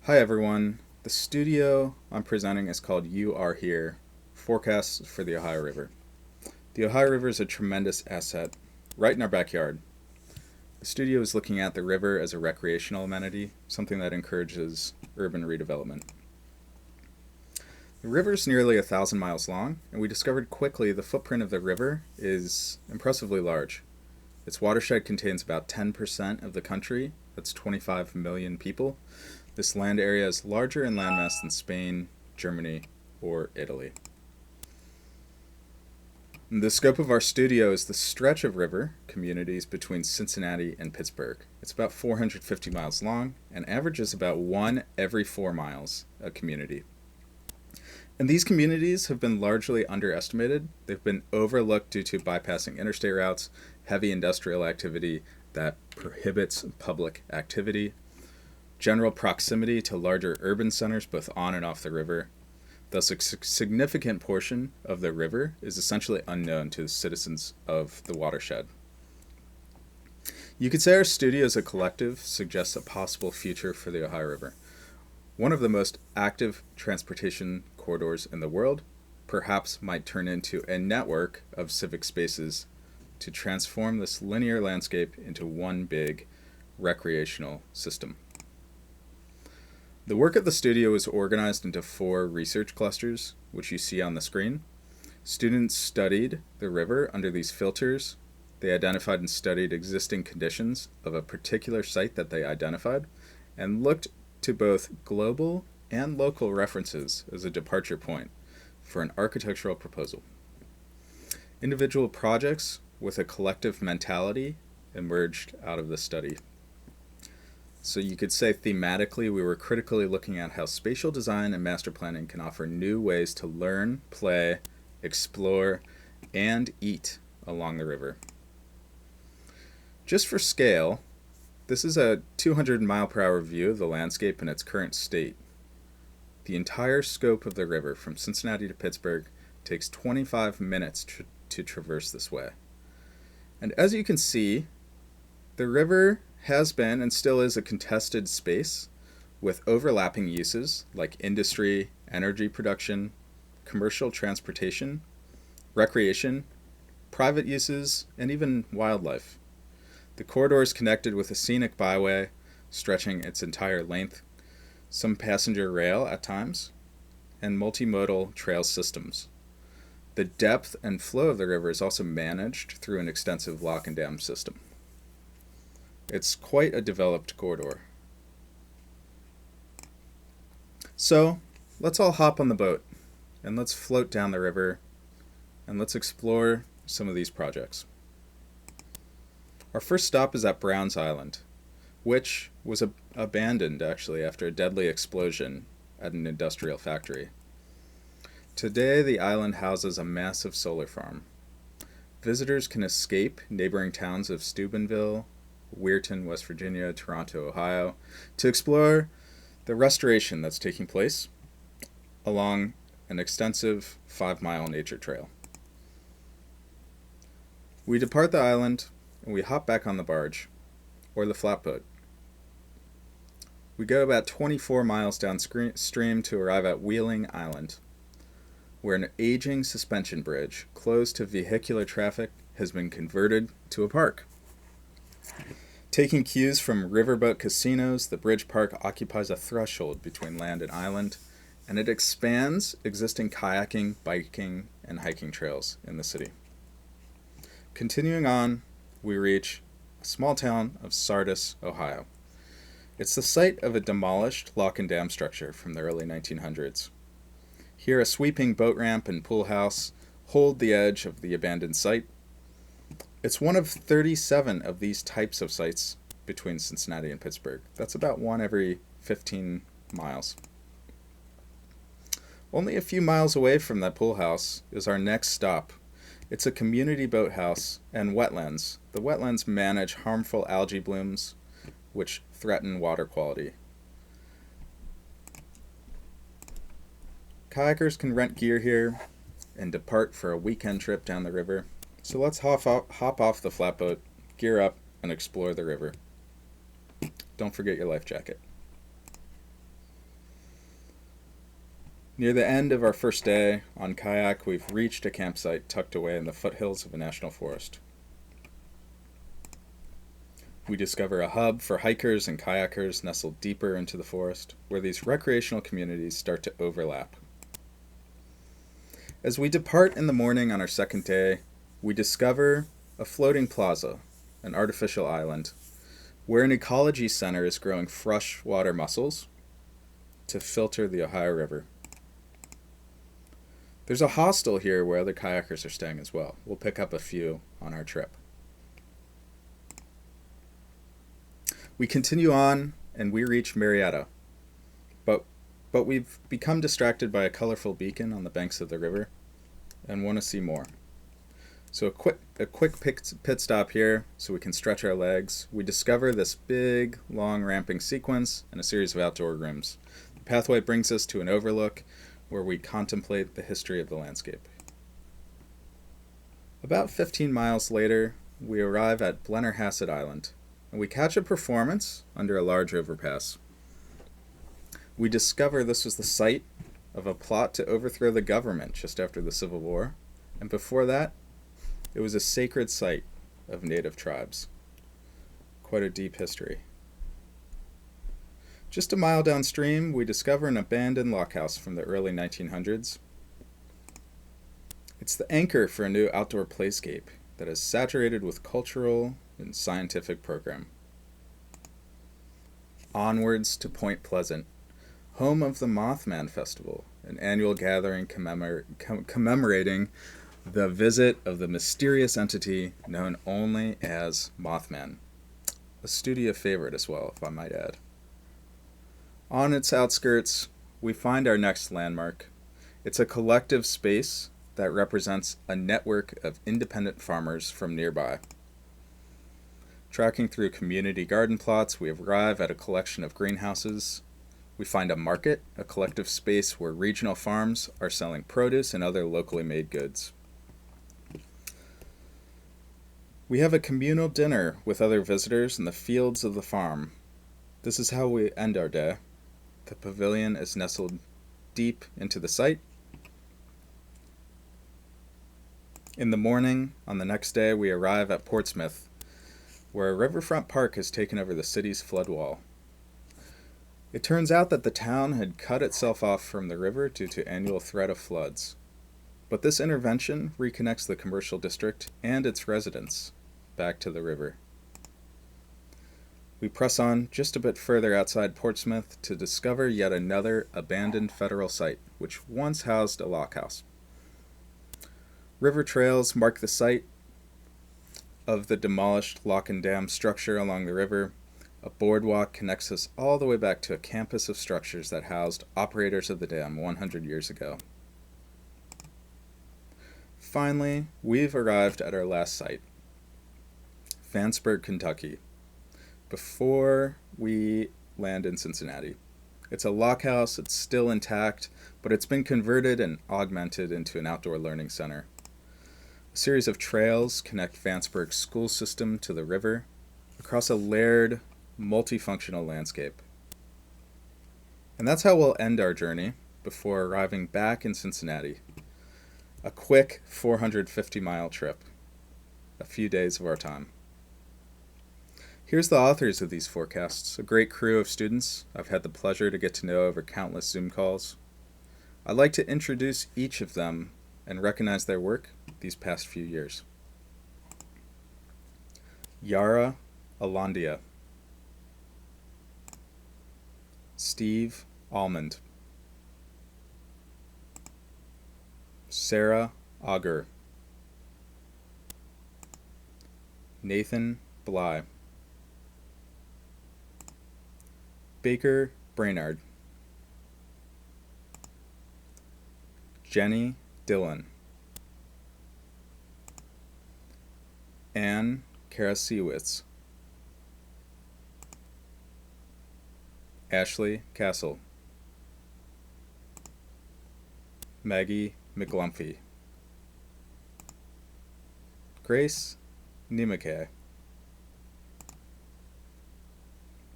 Hi everyone. The studio I'm presenting is called You Are Here, Forecasts for the Ohio River. The Ohio River is a tremendous asset right in our backyard. The studio is looking at the river as a recreational amenity, something that encourages urban redevelopment. The river is nearly 1,000 miles long, and we discovered quickly the footprint of the river is impressively large. Its watershed contains about 10% of the country, that's 25 million people. This land area is larger in landmass than Spain, Germany, or Italy. The scope of our studio is the stretch of river communities between Cincinnati and Pittsburgh. It's about 450 miles long and averages about one every 4 miles a community. And these communities have been largely underestimated. They've been overlooked due to bypassing interstate routes, heavy industrial activity that prohibits public activity, general proximity to larger urban centers both on and off the river. Thus, a significant portion of the river is essentially unknown to the citizens of the watershed. You could say our studio as a collective suggests a possible future for the Ohio River. One of the most active transportation corridors in the world perhaps might turn into a network of civic spaces to transform this linear landscape into one big recreational system. The work at the studio is organized into 4 research clusters, which you see on the screen. Students studied the river under these filters. They identified and studied existing conditions of a particular site that they identified and looked to both global and local references as a departure point for an architectural proposal. Individual projects with a collective mentality emerged out of this study. So you could say thematically we were critically looking at how spatial design and master planning can offer new ways to learn, play, explore, and eat along the river. Just for scale, this is a 200 mile per hour view of the landscape in its current state. The entire scope of the river from Cincinnati to Pittsburgh takes 25 minutes to traverse this way. And as you can see, the river has been and still is a contested space with overlapping uses like industry, energy production, commercial transportation, recreation, private uses, and even wildlife. The corridor is connected with a scenic byway stretching its entire length, some passenger rail at times, and multimodal trail systems. The depth and flow of the river is also managed through an extensive lock and dam system. It's quite a developed corridor. So, let's all hop on the boat and let's float down the river and let's explore some of these projects. Our first stop is at Browns Island, which was abandoned actually after a deadly explosion at an industrial factory. Today, the island houses a massive solar farm. Visitors can escape neighboring towns of Steubenville, Weirton, West Virginia, Toronto, Ohio, to explore the restoration that's taking place along an extensive 5-mile nature trail. We depart the island and we hop back on the barge, or the flatboat. We go about 24 miles downstream to arrive at Wheeling Island, where an aging suspension bridge closed to vehicular traffic has been converted to a park. Taking cues from riverboat casinos, the bridge park occupies a threshold between land and island, and it expands existing kayaking, biking, and hiking trails in the city. Continuing on, we reach a small town of Sardis, Ohio. It's the site of a demolished lock and dam structure from the early 1900s. Here, a sweeping boat ramp and pool house hold the edge of the abandoned site. It's one of 37 of these types of sites between Cincinnati and Pittsburgh. That's about one every 15 miles. Only a few miles away from that pool house is our next stop. It's a community boathouse and wetlands. The wetlands manage harmful algae blooms which threaten water quality. Kayakers can rent gear here and depart for a weekend trip down the river. So let's hop off the flatboat, gear up, and explore the river. Don't forget your life jacket. Near the end of our first day on kayak, we've reached a campsite tucked away in the foothills of a national forest. We discover a hub for hikers and kayakers nestled deeper into the forest, where these recreational communities start to overlap. As we depart in the morning on our second day, we discover a floating plaza, an artificial island, where an ecology center is growing freshwater mussels to filter the Ohio River. There's a hostel here where other kayakers are staying as well. We'll pick up a few on our trip. We continue on and we reach Marietta, but we've become distracted by a colorful beacon on the banks of the river and want to see more. So a quick pit stop here so we can stretch our legs. We discover this big, long ramping sequence and a series of outdoor rooms. The pathway brings us to an overlook where we contemplate the history of the landscape. About 15 miles later, we arrive at Blennerhassett Island, and we catch a performance under a large overpass. We discover this was the site of a plot to overthrow the government just after the Civil War, and before that, it was a sacred site of native tribes. Quite a deep history. Just a mile downstream, we discover an abandoned lockhouse from the early 1900s. It's the anchor for a new outdoor playscape that is saturated with cultural and scientific program. Onwards to Point Pleasant, home of the Mothman Festival, an annual gathering commemorating the visit of the mysterious entity known only as Mothman. A studio favorite as well, if I might add. On its outskirts, we find our next landmark. It's a collective space that represents a network of independent farmers from nearby. Tracking through community garden plots, we arrive at a collection of greenhouses. We find a market, a collective space where regional farms are selling produce and other locally made goods. We have a communal dinner with other visitors in the fields of the farm. This is how we end our day. The pavilion is nestled deep into the site. In the morning, on the next day, we arrive at Portsmouth, where a riverfront park has taken over the city's flood wall. It turns out that the town had cut itself off from the river due to annual threat of floods. But this intervention reconnects the commercial district and its residents back to the river. We press on just a bit further outside Portsmouth to discover yet another abandoned federal site, which once housed a lockhouse. River trails mark the site of the demolished lock and dam structure along the river. A boardwalk connects us all the way back to a campus of structures that housed operators of the dam 100 years ago. Finally, we've arrived at our last site, Vanceburg, Kentucky, before we land in Cincinnati. It's a lockhouse, it's still intact, but it's been converted and augmented into an outdoor learning center. A series of trails connect Vanceburg's school system to the river across a layered, multifunctional landscape. And that's how we'll end our journey before arriving back in Cincinnati. A quick 450-mile trip, a few days of our time. Here's the authors of these forecasts, a great crew of students I've had the pleasure to get to know over countless Zoom calls. I'd like to introduce each of them and recognize their work these past few years. Yara Alandia, Steve Almond, Sarah Auger, Nathan Bly, Baker Brainard, Jenny Dillon, Ann Karasiewicz, Ashley Castle, Maggie McGlumphy, Grace Niemeke,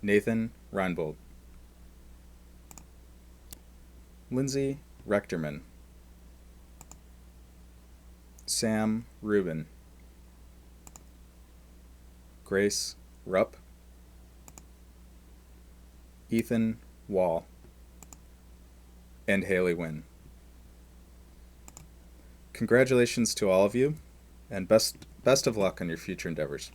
Nathan Reinbold, Lindsay Rechterman, Sam Rubin, Grace Rupp, Ethan Wall, and Haley Wynn. Congratulations to all of you, and best of luck on your future endeavors.